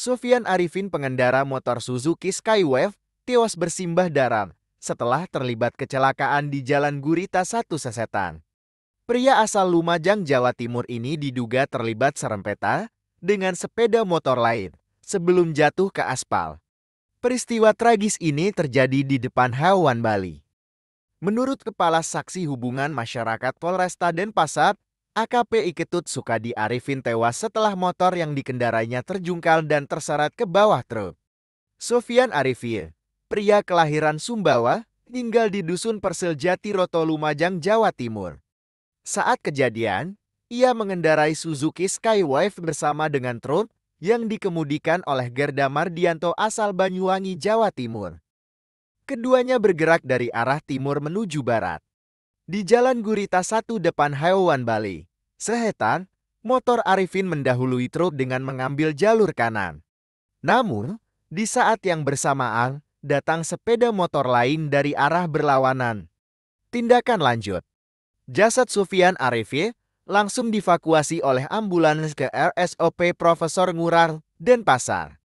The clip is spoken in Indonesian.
Sofyan Arifin, pengendara motor Suzuki Skywave, tewas bersimbah darah setelah terlibat kecelakaan di Jalan Gurita 1 Sesetan. Pria asal Lumajang, Jawa Timur ini diduga terlibat serempeta dengan sepeda motor lain sebelum jatuh ke aspal. Peristiwa tragis ini terjadi di depan Hewan Bali. Menurut Kepala Saksi Hubungan Masyarakat Polresta Denpasar, AKP Iketut Sukadi Arifin tewas setelah motor yang dikendarainya terjungkal dan terseret ke bawah truk. Sofyan Arifin, pria kelahiran Sumbawa, tinggal di Dusun Persil Jatiroto, Lumajang, Jawa Timur. Saat kejadian, ia mengendarai Suzuki Skywave bersama dengan truk yang dikemudikan oleh Gerda Mardianto asal Banyuwangi, Jawa Timur. Keduanya bergerak dari arah timur menuju barat. Di Jalan Gurita 1 depan Hewan Bali, Sehetan, motor Arifin mendahului truk dengan mengambil jalur kanan. Namun, di saat yang bersamaan, datang sepeda motor lain dari arah berlawanan. Tindakan lanjut. Jasad Sofyan Arifin langsung dievakuasi oleh ambulans ke RSOP Profesor Ngurar, Denpasar.